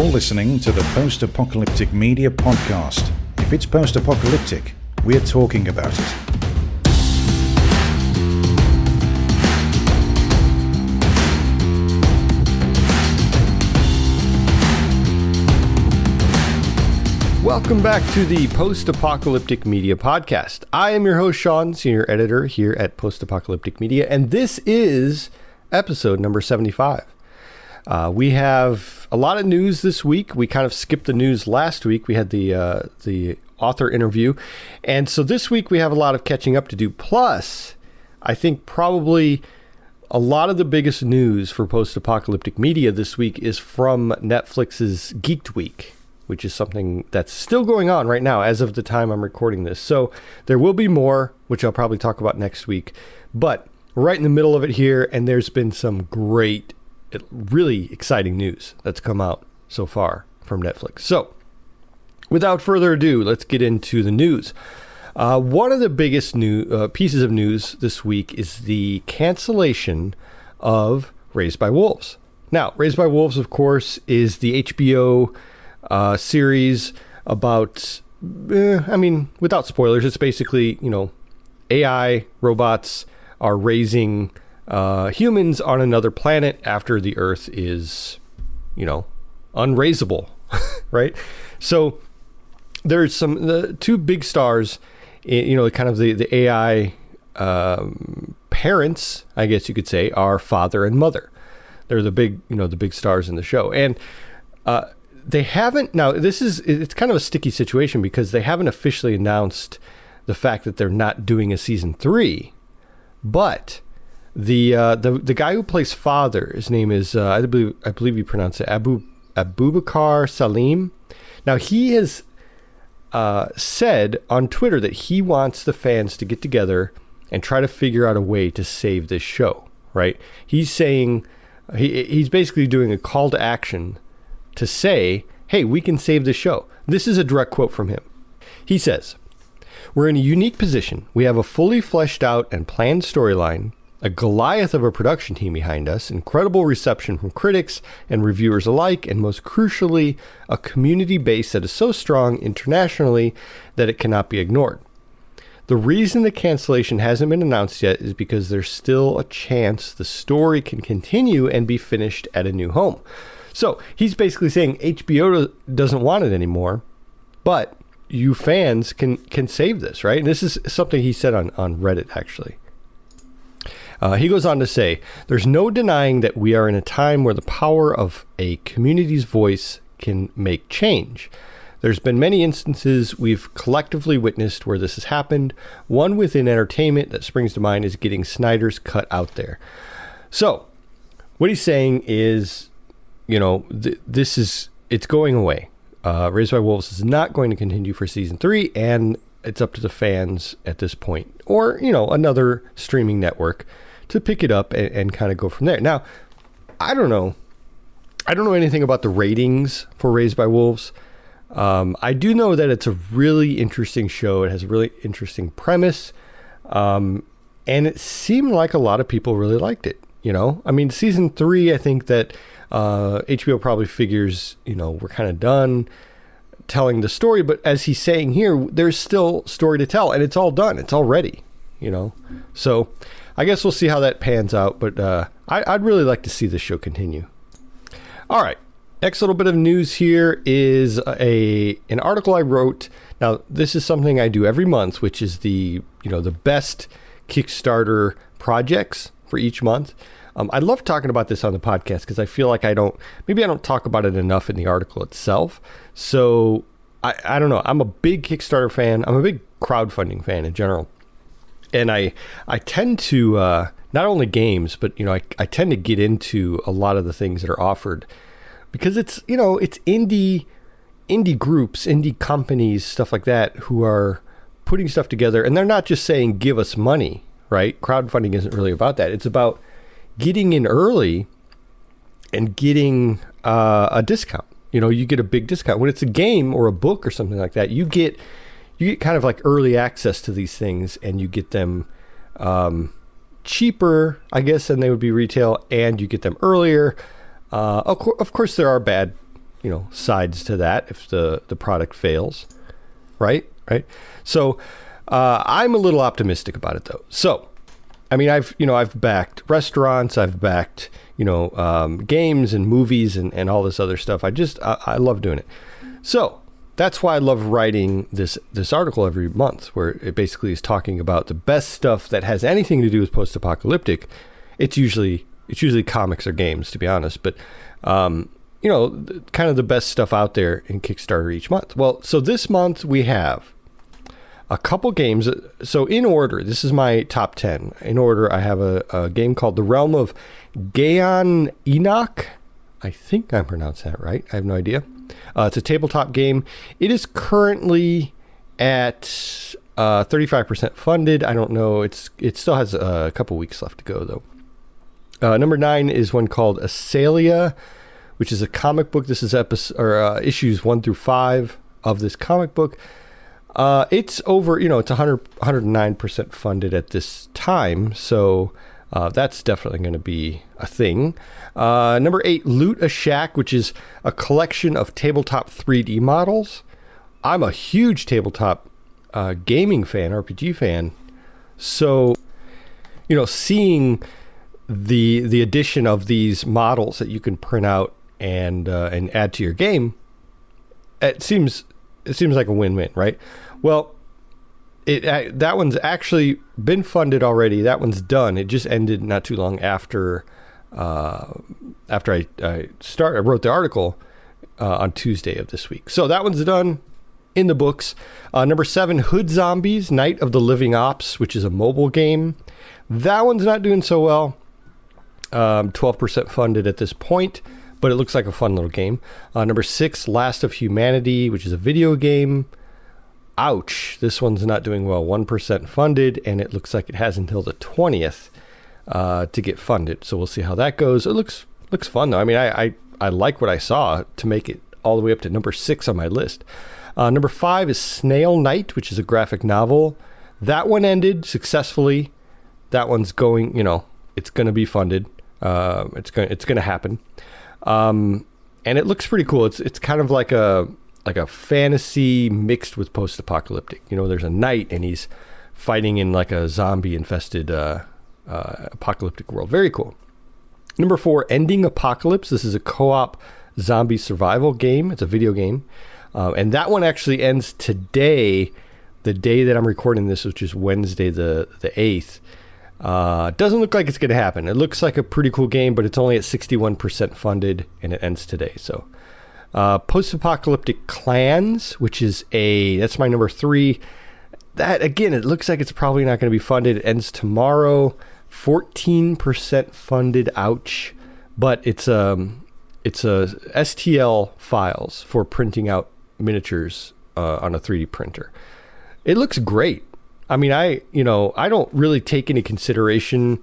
You're listening to the Post-Apocalyptic Media Podcast. If it's post-apocalyptic, we're talking about it. Welcome back to the Post-Apocalyptic Media Podcast. I am your host, Shawn, senior editor here at Post-Apocalyptic Media, and this is episode number 75. We have a lot of news this week. We kind of skipped the news last week. We had the author interview, and so this week we have a lot of catching up to do. Plus, I think probably a lot of the biggest news for Post-Apocalyptic Media this week is from Netflix's Geeked Week, which is something that's still going on right now as of the time I'm recording this. So there will be more, which I'll probably talk about next week. But we're right in the middle of it here, and there's been some great, really exciting news that's come out so far from Netflix. So without further ado, let's get into the news. One of the biggest pieces of news this week is the cancellation of Raised by Wolves. Now, Raised by Wolves, of course, is the HBO series about, without spoilers, it's basically, AI robots are raising humans on another planet after the Earth is, unraisable, right? So there's the two big stars, kind of the AI parents, I guess you could say, are father and mother. They're the big stars in the show. And they haven't, now it's kind of a sticky situation because they haven't officially announced the fact that they're not doing a season 3, but the guy who plays father, his name is I believe you pronounce it Abubakar Salim. Now he has said on Twitter that he wants the fans to get together and try to figure out a way to save this show. Right? He's saying he's basically doing a call to action to say, hey, we can save the show. This is a direct quote from him. He says, "We're in a unique position. We have a fully fleshed out and planned storyline, a Goliath of a production team behind us, incredible reception from critics and reviewers alike, and most crucially, a community base that is so strong internationally that it cannot be ignored. The reason the cancellation hasn't been announced yet is because there's still a chance the story can continue and be finished at a new home." So he's basically saying HBO doesn't want it anymore, but you fans can save this, right? And this is something he said on Reddit, actually. He goes on to say, "There's no denying that we are in a time where the power of a community's voice can make change. There's been many instances we've collectively witnessed where this has happened. One within entertainment that springs to mind is getting Snyder's cut out there." So what he's saying is, it's going away. Raised by Wolves is not going to continue for season 3, and it's up to the fans at this point, or, another streaming network to pick it up and kind of go from there. Now, I don't know anything about the ratings for Raised by Wolves. I do know that it's a really interesting show. It has a really interesting premise. And it seemed like a lot of people really liked it. Season 3, I think that HBO probably figures, we're kind of done telling the story, but as he's saying here, there's still story to tell, and it's all done. It's all ready, So I guess we'll see how that pans out, but I'd really like to see this show continue. All right. Next little bit of news here is an article I wrote. Now, this is something I do every month, which is the best Kickstarter projects for each month. I love talking about this on the podcast because I feel like I don't talk about it enough in the article itself. So I don't know. I'm a big Kickstarter fan. I'm a big crowdfunding fan in general. And I tend to, not only games, but, I tend to get into a lot of the things that are offered because it's indie groups, indie companies, stuff like that, who are putting stuff together. And they're not just saying, give us money, right? Crowdfunding isn't really about that. It's about getting in early and getting a discount. You get a big discount when it's a game or a book or something like that. You get kind of like early access to these things, and you get them cheaper, I guess, than they would be retail, and you get them earlier. Of course, there are bad sides to that if the product fails, right? So I'm a little optimistic about it though. So I mean, I've backed restaurants, I've backed games and movies and all this other stuff. I love doing it. So that's why I love writing this article every month, where it basically is talking about the best stuff that has anything to do with post-apocalyptic. It's usually comics or games, to be honest, but kind of the best stuff out there in Kickstarter each month. Well, so this month we have a couple games. So in order, this is my top 10. In order, I have a game called The Realm of Gaon Enoch. I think I'm pronouncing that right. I have no idea. It's a tabletop game. It is currently at 35% funded. I don't know. It still has a couple weeks left to go, though. Number 9 is one called Asalia, which is a comic book. This is issues 1 through 5 of this comic book. It's over, it's 109% funded at this time. So that's definitely going to be a thing. Number 8, Loot a Shack, which is a collection of tabletop 3D models. I'm a huge tabletop gaming fan, RPG fan. So, seeing the addition of these models that you can print out and add to your game, it seems like a win-win, right? Well, that one's actually been funded already. That one's done. It just ended not too long after I wrote the article on Tuesday of this week. So that one's done, in the books. Number 7, Hood Zombies, Night of the Living Ops, which is a mobile game. That one's not doing so well. 12% funded at this point, but it looks like a fun little game. Number 6, Last of Humanity, which is a video game. Ouch, this one's not doing well. 1% funded, and it looks like it has until the 20th to get funded. So we'll see how that goes. It looks fun, though. I mean, I like what I saw to make it all the way up to number 6 on my list. Number 5 is Snail Knight, which is a graphic novel. That one ended successfully. That one's going, it's going to be funded. It's going to happen. And it looks pretty cool. It's kind of like a fantasy mixed with post-apocalyptic. There's a knight and he's fighting in like a zombie infested apocalyptic world. Very cool. Number 4, Ending Apocalypse. This is a co-op zombie survival game. It's a video game. And that one actually ends today, the day that I'm recording this, which is Wednesday the 8th. Doesn't look like it's going to happen. It looks like a pretty cool game, but it's only at 61% funded, and it ends today. So, Post-Apocalyptic Clans, which is that's my number 3. That, again, it looks like it's probably not going to be funded. It ends tomorrow, 14% funded. Ouch. But it's a STL files for printing out miniatures on a 3D printer. It looks great. I mean, I don't really take into consideration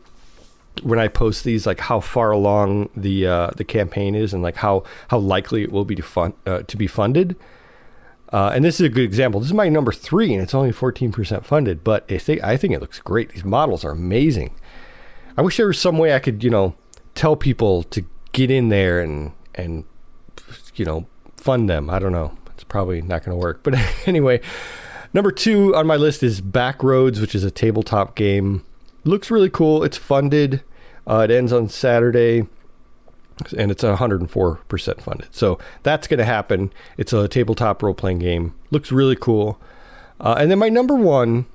when I post these, like how far along the campaign is and like how likely it will be to be funded. And this is a good example. This is my number 3, and it's only 14% funded. But I think it looks great. These models are amazing. I wish there was some way I could tell people to get in there and fund them. I don't know. It's probably not going to work. But anyway. Number 2 on my list is Backroads, which is a tabletop game. Looks really cool. It's funded. It ends on Saturday, and it's 104% funded. So that's going to happen. It's a tabletop role-playing game. Looks really cool. And then my number 1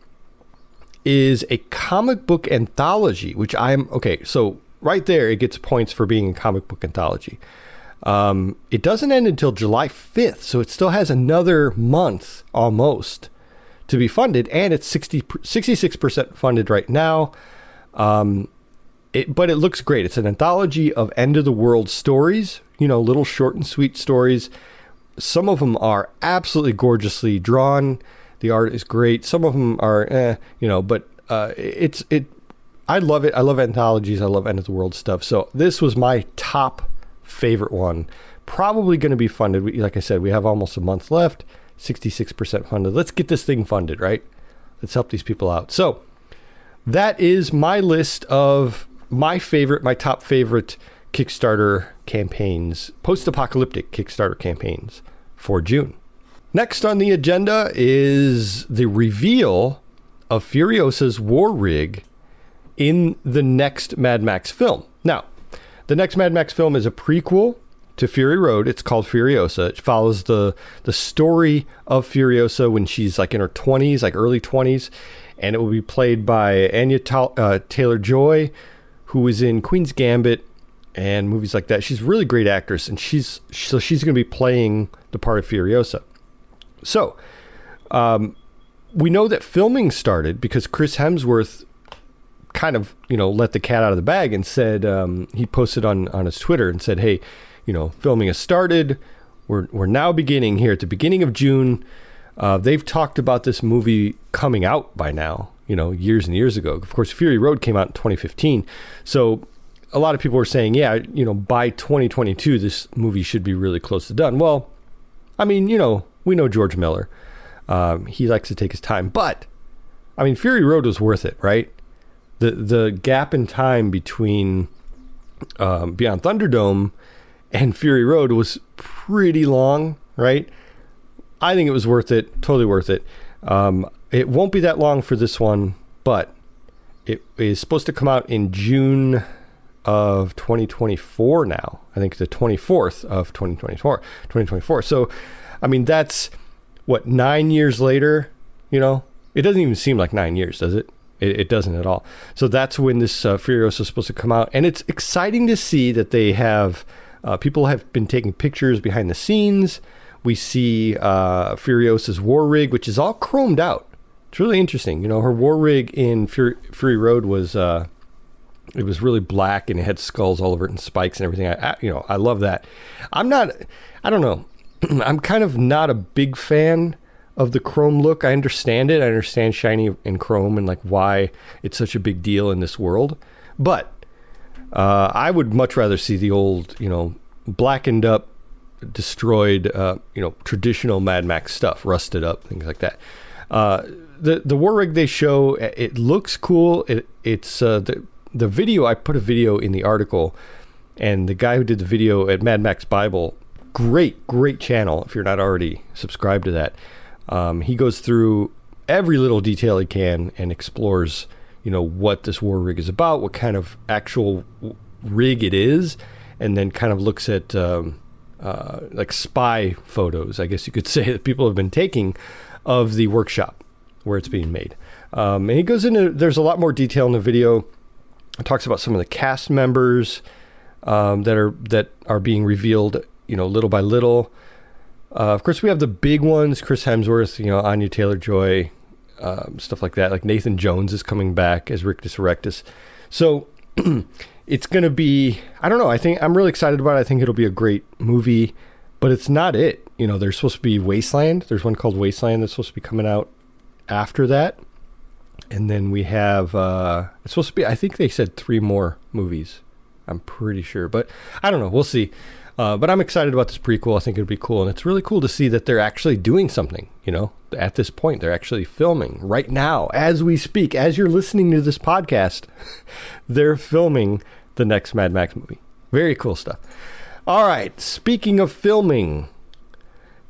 is a comic book anthology, which so right there, it gets points for being a comic book anthology. It doesn't end until July 5th, so it still has another month almost to be funded, and it's 66% funded right now. But it looks great. It's an anthology of end-of-the-world stories, little short and sweet stories. Some of them are absolutely gorgeously drawn. The art is great. Some of them are, but I love it. I love anthologies. I love end-of-the-world stuff. So this was my top favorite one. Probably going to be funded. Like I said, we have almost a month left. 66% funded. Let's get this thing funded, right? Let's help these people out. So that is my list of my top favorite Kickstarter campaigns, post-apocalyptic Kickstarter campaigns for June. Next on the agenda is the reveal of Furiosa's war rig in the next Mad Max film. Now, the next Mad Max film is a prequel to Fury Road. It's called Furiosa. It follows the story of Furiosa when she's like in her 20s, like early 20s, and it will be played by Anya Taylor-Joy, who was in Queen's Gambit and movies like that. She's a really great actress, and she's going to be playing the part of Furiosa. So, we know that filming started because Chris Hemsworth kind of, let the cat out of the bag and said, he posted on his Twitter and said, hey, filming has started. We're now beginning here at the beginning of June. They've talked about this movie coming out by now, years and years ago. Of course, Fury Road came out in 2015. So a lot of people were saying, yeah, by 2022, this movie should be really close to done. Well, I mean, we know George Miller. He likes to take his time. But, I mean, Fury Road was worth it, right? The gap in time between Beyond Thunderdome and Fury Road was pretty long, right? I think it was worth it, totally worth it. It won't be that long for this one, but it is supposed to come out in June of 2024 now. I think the 24th of 2024. So, I mean, that's, 9 years later, It doesn't even seem like 9 years, does it? It doesn't at all. So that's when this Furiosa is supposed to come out. And it's exciting to see that they have, people have been taking pictures behind the scenes. We see Furiosa's war rig, which is all chromed out. It's really interesting. Her war rig in Fury Road was, it was really black and it had skulls all over it and spikes and everything. I love that. I don't know. I'm kind of not a big fan of the chrome look. I understand it. I understand shiny and chrome and like why it's such a big deal in this world. But I would much rather see the old, blackened up, destroyed, traditional Mad Max stuff, rusted up, things like that. The war rig they show, it looks cool. It's the video. I put a video in the article, and the guy who did the video at Mad Max Bible, great channel. If you're not already subscribed to that. He goes through every little detail he can and explores, what this war rig is about, what kind of actual rig it is, and then kind of looks at like spy photos, I guess you could say, that people have been taking of the workshop where it's being made. And he goes into, there's a lot more detail in the video. It talks about some of the cast members that are being revealed, little by little. Of course, we have the big ones, Chris Hemsworth, Anya Taylor-Joy, stuff like that. Like Nathan Jones is coming back as Rictus Erectus. So it's going to be, I don't know, I'm really excited about it. I think it'll be a great movie, but it's not it. There's supposed to be Wasteland. There's one called Wasteland that's supposed to be coming out after that. And then we have, it's supposed to be, I think they said 3 more movies. I'm pretty sure, but I don't know. We'll see. But I'm excited about this prequel. I think it'll be cool. And it's really cool to see that they're actually doing something, at this point. They're actually filming right now as we speak. As you're listening to this podcast, they're filming the next Mad Max movie. Very cool stuff. All right. Speaking of filming,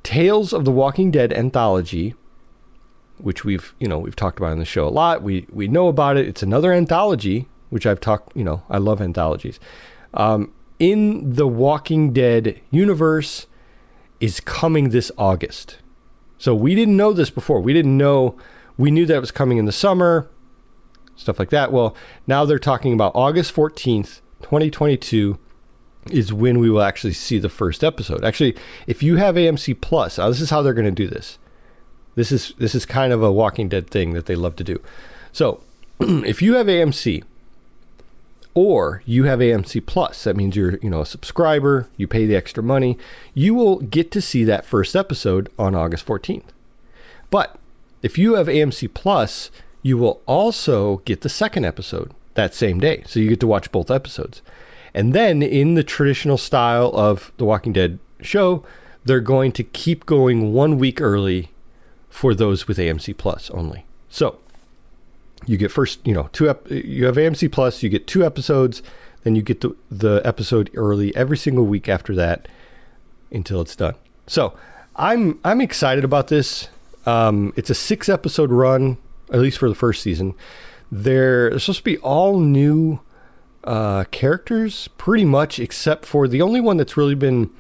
Tales of the Walking Dead Anthology, which we've talked about on the show a lot. We know about it. It's another anthology, which I've talked, I love anthologies. In the Walking Dead universe is coming this August. So we didn't know this before. We knew that it was coming in the summer, stuff like that. Well, now they're talking about August 14th, 2022 is when we will actually see the first episode. Actually, if you have AMC Plus, this is how they're going to do this. This is kind of a Walking Dead thing that they love to do. So if you have AMC, or you have AMC Plus, that means you're, a subscriber, you pay the extra money, you will get to see that first episode on August 14th. But if you have AMC Plus, you will also get the second episode that same day. So you get to watch both episodes. And then in the traditional style of the Walking Dead show, they're going to keep going 1 week early for those with AMC Plus only. So you get first, you have AMC Plus, you get 2 episodes, then you get the episode early every single week after that until it's done. So I'm excited about this. It's a 6-episode run, at least for the first season. They're supposed to be all new characters, pretty much, except for the only one that's really been,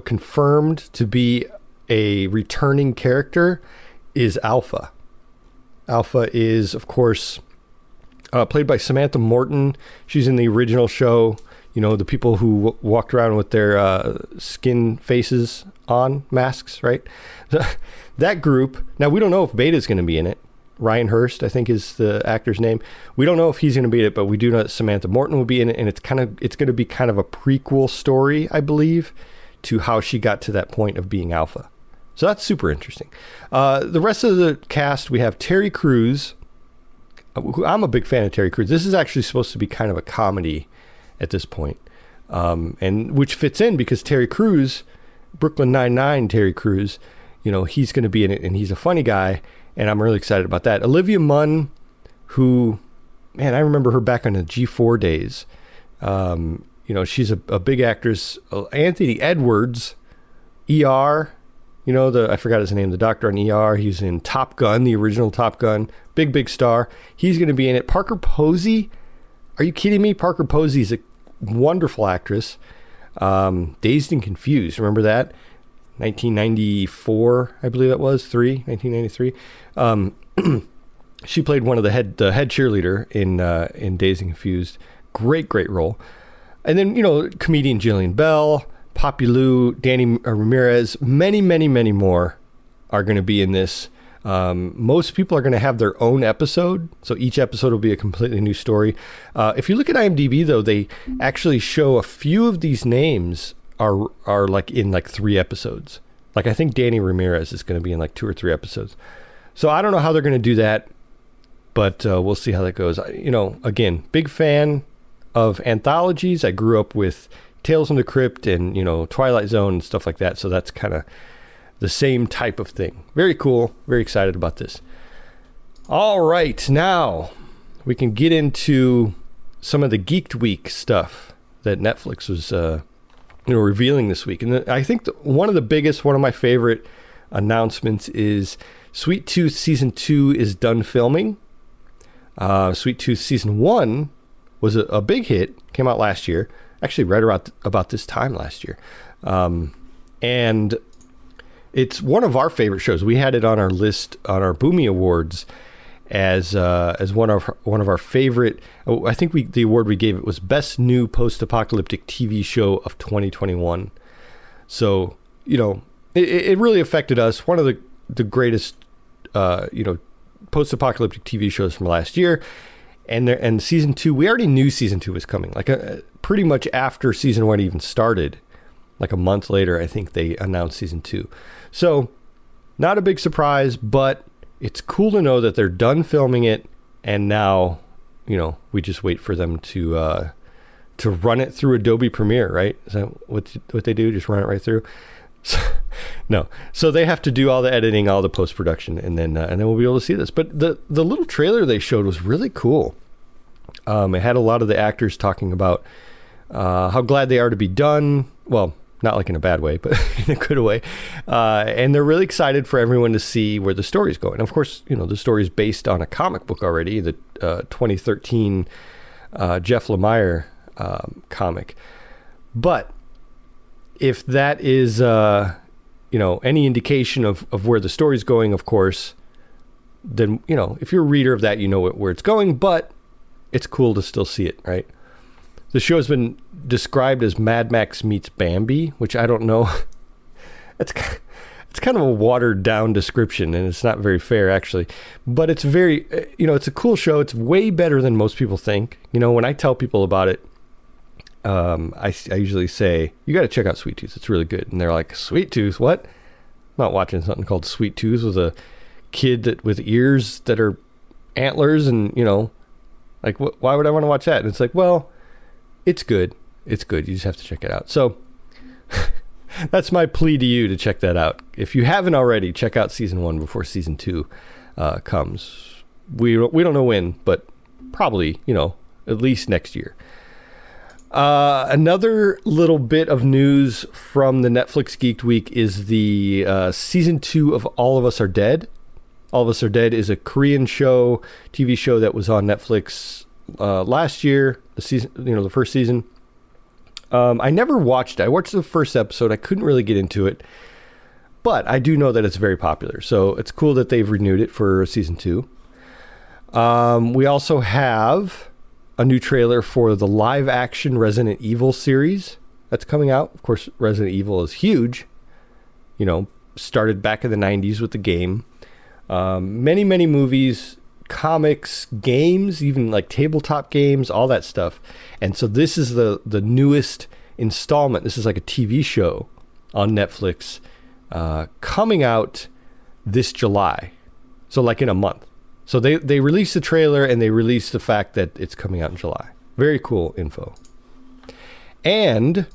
confirmed to be a returning character is Alpha. Alpha is, of course, played by Samantha Morton. She's in the original show. The people who walked around with their skin faces on, masks, right? That group. Now, we don't know if Beta's going to be in it. Ryan Hurst, I think, is the actor's name. We don't know if he's going to be in it, but we do know that Samantha Morton will be in it, and it's going to be kind of a prequel story, I believe, to how she got to that point of being Alpha. So that's super interesting. The rest of the cast, we have Terry Crews. I'm a big fan of Terry Crews. This is actually supposed to be kind of a comedy at this point, and which fits in because Terry Crews, Brooklyn Nine-Nine Terry Crews, he's going to be in it, and he's a funny guy, and I'm really excited about that. Olivia Munn, who, man, I remember her back on the G4 days. She's a big actress. Anthony Edwards, ER, I forgot his name, the doctor on ER. He's in Top Gun, the original Top Gun. Big star. He's going to be in it. Parker Posey. Are you kidding me? Parker Posey's a wonderful actress. Dazed and Confused. Remember that? 1994, I believe that was. 1993. She played one of the head cheerleader in Dazed and Confused. Great role. And then, comedian Jillian Bell, Poppy Lou, Danny Ramirez, many more are going to be in this. Most people are going to have their own episode, so each episode will be a completely new story. If you look at IMDb, though, they actually show a few of these names are like in like 3 episodes. Like I think Danny Ramirez is going to be in like 2 or 3 episodes. So I don't know how they're going to do that, but we'll see how that goes. Again, big fan of anthologies. I grew up with Tales from the Crypt and Twilight Zone and stuff like that. So that's kind of the same type of thing. Very cool. Very excited about this. All right, now we can get into some of the Geeked Week stuff that Netflix was revealing this week. And I think one of my favorite announcements is Sweet Tooth Season 2 is done filming. Sweet Tooth Season 1 was a big hit, came out last year, actually right about this time last year. And it's one of our favorite shows. We had it on our list on our Boomy Awards as one of our favorite. I think the award we gave it was Best New Post-Apocalyptic TV Show of 2021. So it really affected us. One of the greatest post-apocalyptic TV shows from last year. And season 2, we already knew season 2 was coming. Like pretty much after season 1 even started, like a month later, I think they announced season 2. So not a big surprise, but it's cool to know that they're done filming it, and now, we just wait for them to run it through Adobe Premiere, right? Is that what they do? Just run it right through? No. So they have to do all the editing, all the post-production, and then we'll be able to see this. But the little trailer they showed was really cool. It had a lot of the actors talking about how glad they are to be done. Well, not like in a bad way, but in a good way. And they're really excited for everyone to see where the story's going. Of course, the story's based on a comic book already, the 2013 Jeff Lemire comic. But if that is, any indication of where the story's going, of course, then, if you're a reader of that, where it's going, but it's cool to still see it, right? The show has been described as Mad Max meets Bambi, which I don't know. It's kind of a watered down description, and it's not very fair, actually. But it's very, it's a cool show. It's way better than most people think. When I tell people about it, I usually say, you got to check out Sweet Tooth. It's really good. And they're like, Sweet Tooth? What? I'm not watching something called Sweet Tooth with a kid with ears that are antlers and, like, why would I want to watch that? And it's like, well, it's good. It's good. You just have to check it out. So that's my plea to you to check that out. If you haven't already, check out season 1 before season 2 comes. We don't know when, but probably, at least next year. Another little bit of news from the Netflix Geeked Week is the season 2 of All of Us Are Dead. All of Us Are Dead is a Korean show, TV show that was on Netflix last year, the first season. I never watched it. I watched the first episode. I couldn't really get into it, but I do know that it's very popular. So it's cool that they've renewed it for season 2. We also have a new trailer for the live action Resident Evil series that's coming out. Of course, Resident Evil is huge. Started back in the 90s with the game. Many movies, comics, games, even like tabletop games, all that stuff. And so this is the newest installment. This is like a TV show on Netflix coming out this July. So like in a month. So they released the trailer and they released the fact that it's coming out in July. Very cool info. And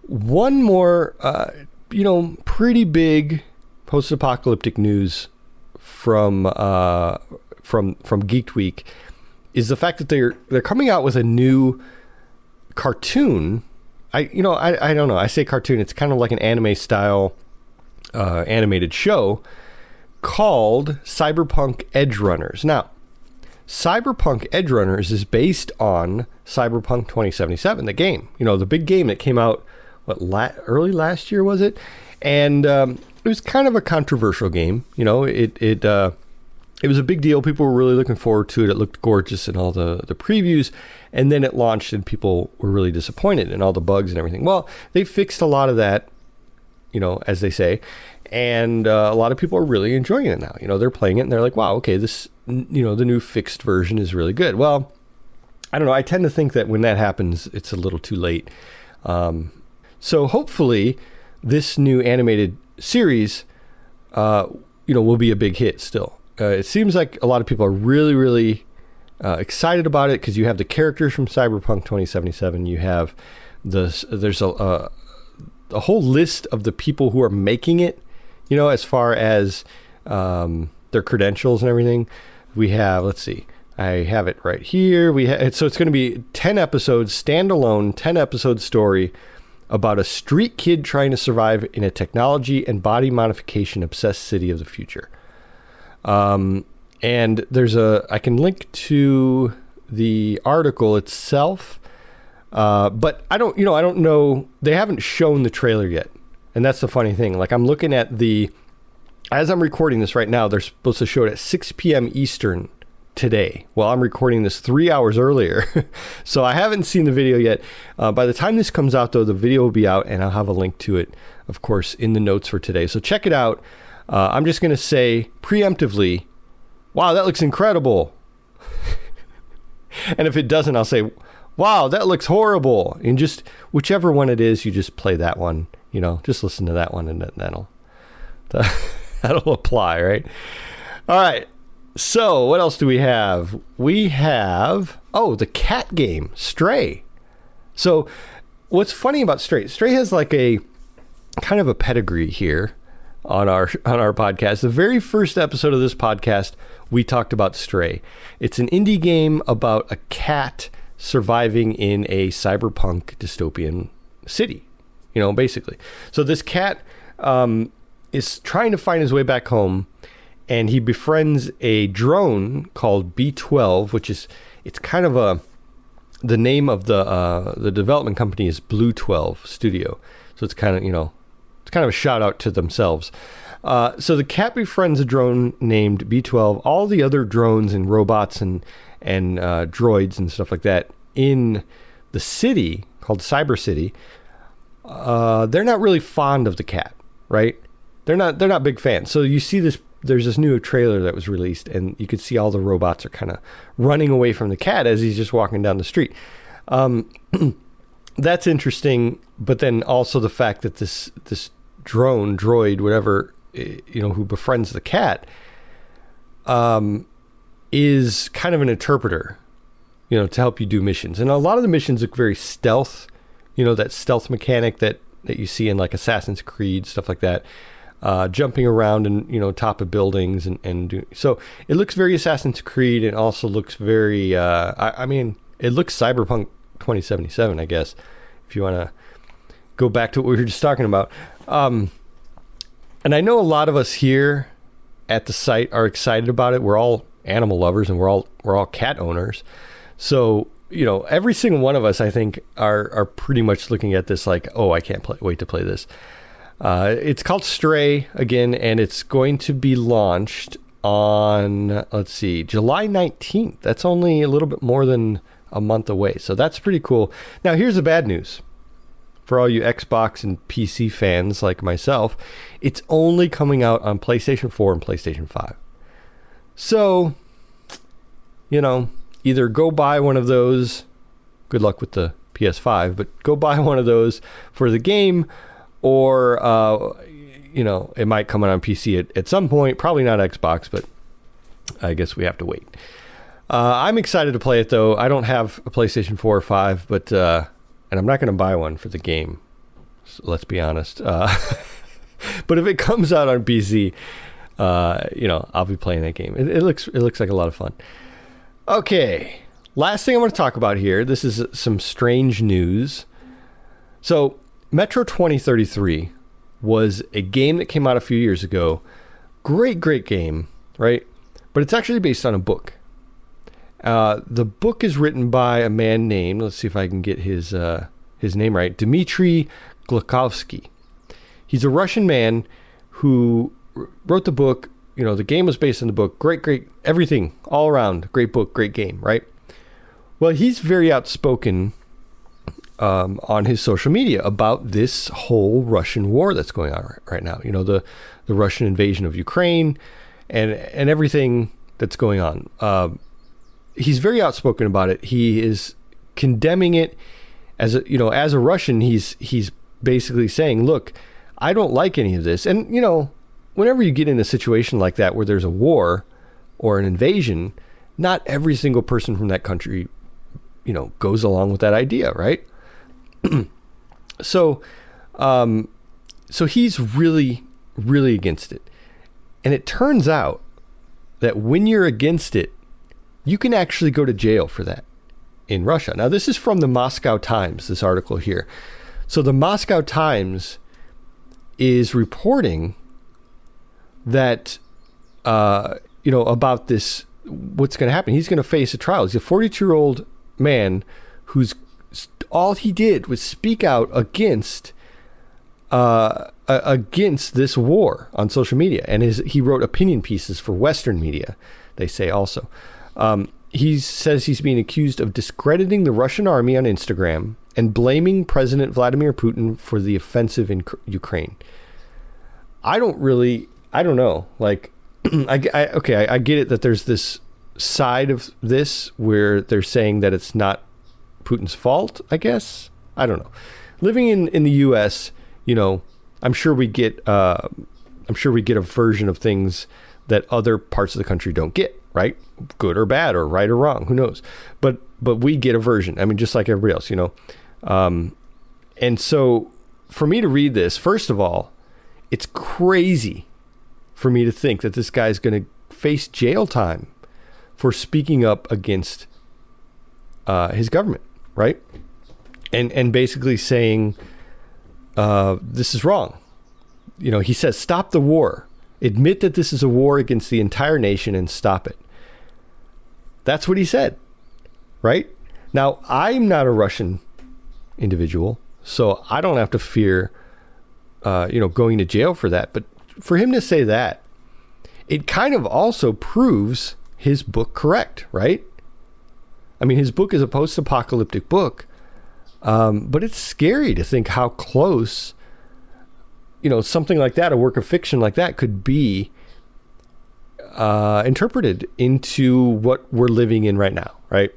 one more, pretty big post-apocalyptic news from Geeked Week is the fact that they're coming out with a new cartoon. I don't know. I say cartoon. It's kind of like an anime style animated show called Cyberpunk Edgerunners. Now, Cyberpunk Edgerunners is based on Cyberpunk 2077, the game. The big game that came out early last year, was it? And it was kind of a controversial game. It was a big deal. People were really looking forward to it. It looked gorgeous in all the previews, and then it launched and people were really disappointed in all the bugs and everything. Well, they fixed a lot of that, as they say. And a lot of people are really enjoying it now. They're playing it and they're like, wow, okay, this, the new fixed version is really good. Well, I don't know. I tend to think that when that happens, it's a little too late. So hopefully this new animated series, will be a big hit still. It seems like a lot of people are really, really excited about it because you have the characters from Cyberpunk 2077. You have there's a whole list of the people who are making it. As far as their credentials and everything, we have, let's see, I have it right here. So it's going to be 10 episodes, standalone 10 episode story about a street kid trying to survive in a technology and body modification obsessed city of the future. And I can link to the article itself, but I don't know. They haven't shown the trailer yet. And that's the funny thing. Like, I'm looking at as I'm recording this right now, they're supposed to show it at 6 p.m. Eastern today. Well, I'm recording this 3 hours earlier. So I haven't seen the video yet. By the time this comes out, though, the video will be out, and I'll have a link to it, of course, in the notes for today. So check it out. I'm just going to say preemptively, wow, that looks incredible. And if it doesn't, I'll say, wow, that looks horrible. And just whichever one it is, you just play that one. Just listen to that one, and that'll apply, right? All right. So what else do we have? We have, the cat game, Stray. So what's funny about Stray has like a kind of a pedigree here on our podcast. The very first episode of this podcast, we talked about Stray. It's an indie game about a cat surviving in a cyberpunk dystopian city. Basically. So this cat is trying to find his way back home, and he befriends a drone called B12, it's kind of the name of the development company is Blue 12 Studio. So it's kind of a shout out to themselves. So the cat befriends a drone named B12. All the other drones and robots and droids and stuff like that in the city called Cyber City, they're not really fond of the cat, right? They're not big fans. So you see there's this new trailer that was released, and you could see all the robots are kind of running away from the cat as he's just walking down the street. That's interesting, but then also the fact that this droid, whatever, who befriends the cat, is kind of an interpreter, to help you do missions. And a lot of the missions look very stealth, that stealth mechanic that you see in like Assassin's Creed, stuff like that, jumping around and, top of it looks very Assassin's Creed, and also looks very, it's it looks Cyberpunk 2077, I guess, if you want to go back to what we were just talking about. And I know a lot of us here at the site are excited about it. We're all animal lovers and we're all cat owners. So, you know, every single one of us, I think, are pretty much looking at this like, oh, I can't wait to play this. It's called Stray again, and it's going to be launched on, let's see, July 19th. That's only a little bit more than a month away. So that's pretty cool. Now, here's the bad news. For all you Xbox and PC fans like myself, it's only coming out on PlayStation 4 and PlayStation 5. So, you know, either go buy one of those, good luck with the PS5, but go buy one of those for the game, or, you know, it might come out on PC at some point, probably not Xbox, but I guess we have to wait. I'm excited to play it, though. I don't have a PlayStation 4 or 5, but, and I'm not going to buy one for the game, so let's be honest. But if it comes out on PC, you know, I'll be playing that game. It looks like a lot of fun. Okay, last thing I want to talk about here. This is some strange news. So, Metro 2033 was a game that came out a few years ago. Great game, right? But it's actually based on a book. The book is written by a man named, let's see if I can get his name right, Dmitry Glukhovsky. He's a Russian man who wrote the book. You know, the game was based on the book. Great, everything all around. Great book, great game, right? Well, he's very outspoken on his social media about this whole Russian war that's going on right now. You know, the Russian invasion of Ukraine and everything that's going on. He's very outspoken about it. He is condemning it as a Russian. He's basically saying, look, I don't like any of this. And, you know, whenever you get in a situation like that where there's a war or an invasion, not every single person from that country, you know, goes along with that idea, right? So he's really against it. And it turns out that when you're against it, you can actually go to jail for that in Russia. Now, this is from the Moscow Times, this article here. So the Moscow Times is reporting that, you know, about this, what's going to happen. He's going to face a trial. He's a 42-year-old man who's all he did was speak out against this war on social media. And he wrote opinion pieces for Western media, they say also. He says he's being accused of discrediting the Russian army on Instagram and blaming President Vladimir Putin for the offensive in Ukraine. I don't know. Like, I get it that there's this side of this where they're saying that it's not Putin's fault, I guess. I don't know. Living in the U.S., you know, I'm sure we get a version of things that other parts of the country don't get, right? Good or bad, or right or wrong, who knows? But we get a version. I mean, just like everybody else, you know. And so for me to read this, first of all, it's crazy for me to think that this guy's going to face jail time for speaking up against his government, right? And basically saying this is wrong. You know, he says, stop the war. Admit that this is a war against the entire nation and stop it. That's what he said, right? Now, I'm not a Russian individual, so I don't have to fear, going to jail for that. But for him to say that, it kind of also proves his book correct, right? I mean, his book is a post-apocalyptic book, but it's scary to think how close, something like that, a work of fiction like that, could be interpreted into what we're living in right now, right?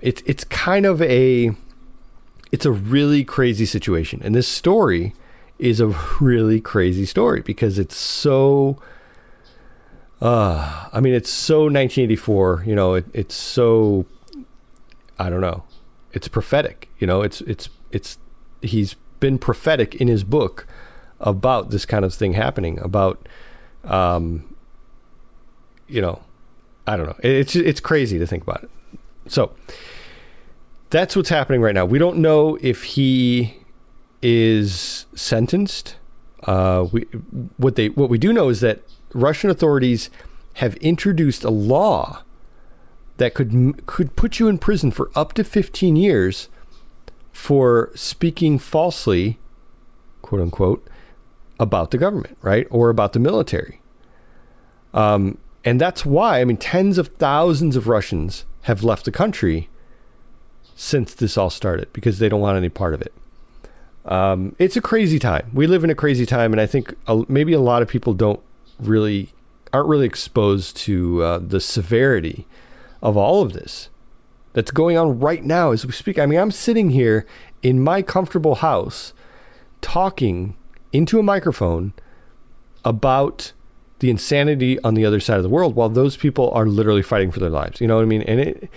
It's kind of it's a really crazy situation, and this story is a really crazy story because it's so. It's so 1984. It's so. I don't know. It's prophetic. It's he's been prophetic in his book about this kind of thing happening. About, I don't know. It's crazy to think about it. So, that's what's happening right now. We don't know if he is sentenced. What we do know is that Russian authorities have introduced a law that could put you in prison for up to 15 years for speaking falsely, quote unquote, about the government, right? Or about the military. And that's why, tens of thousands of Russians have left the country since this all started, because they don't want any part of it. It's a crazy time. We live in a crazy time, and I think maybe a lot of people aren't really exposed to the severity of all of this that's going on right now as we speak. I'm sitting here in my comfortable house talking into a microphone about the insanity on the other side of the world while those people are literally fighting for their lives. You know what I mean? And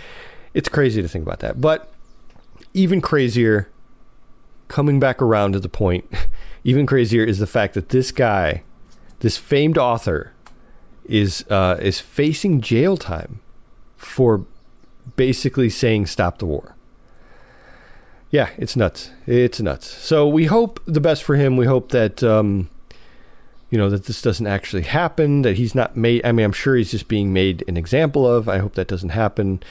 it's crazy to think about that. But even crazier, coming back around to the point, even crazier is the fact that this guy, this famed author, is facing jail time for basically saying stop the war. Yeah, it's nuts. It's nuts. So we hope the best for him. We hope that that this doesn't actually happen, that he's not made. I'm sure he's just being made an example of. I hope that doesn't happen.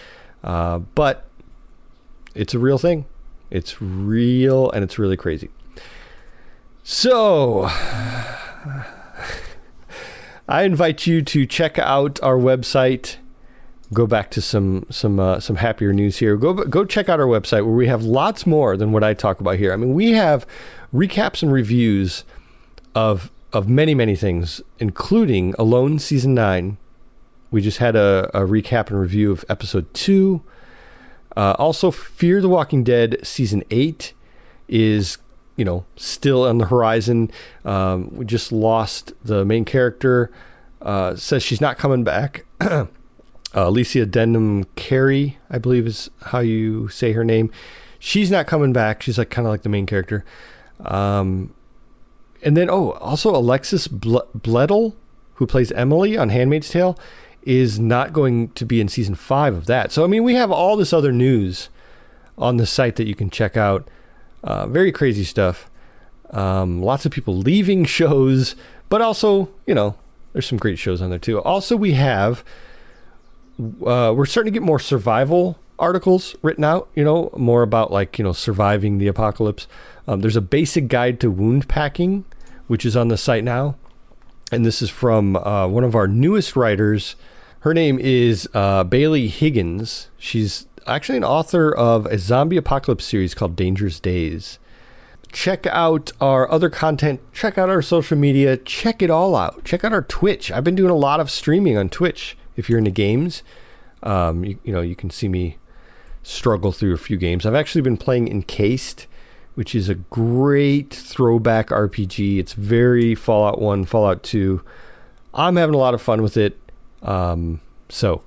But it's a real thing. It's real, and it's really crazy. So I invite you to check out our website. Go back to some happier news here. Go check out our website, where we have lots more than what I talk about here. We have recaps and reviews of many, many things, including Alone Season 9. We just had a recap and review of Episode 2. Also, Fear the Walking Dead Season 8 is, still on the horizon. We just lost the main character. Says she's not coming back. Alicia Denham Carey, I believe is how you say her name. She's not coming back. She's kind of like the main character. And then, also Alexis Bledel, who plays Emily on Handmaid's Tale, is not going to be in season 5 of that. So, we have all this other news on the site that you can check out. Very crazy stuff. Lots of people leaving shows, but also, there's some great shows on there too. Also, we have, we're starting to get more survival articles written out, more about surviving the apocalypse. There's a basic guide to wound packing, which is on the site now. And this is from one of our newest writers. Her name is Bailey Higgins. She's actually an author of a zombie apocalypse series called Dangerous Days. Check out our other content. Check out our social media. Check it all out. Check out our Twitch. I've been doing a lot of streaming on Twitch. If you're into games, you can see me struggle through a few games. I've actually been playing Encased, which is a great throwback RPG. It's very Fallout 1, Fallout 2. I'm having a lot of fun with it. So,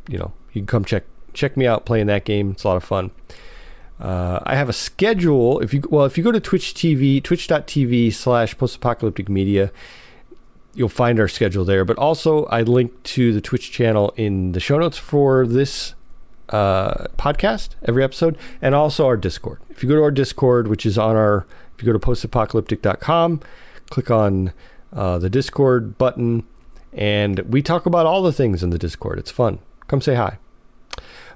you can come check me out playing that game. It's a lot of fun. I have a schedule. If you go to twitch.tv/postapocalypticmedia, you'll find our schedule there. But also, I link to the Twitch channel in the show notes for this podcast, every episode, and also our Discord. If you go to our Discord, which is if you go to postapocalyptic.com, click on the Discord button, and we talk about all the things in the Discord. It's fun. Come say hi.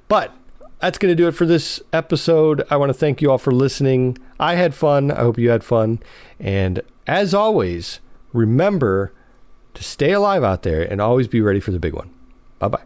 But that's going to do it for this episode. I want to thank you all for listening. I had fun. I hope you had fun. And as always, remember to stay alive out there and always be ready for the big one. Bye-bye.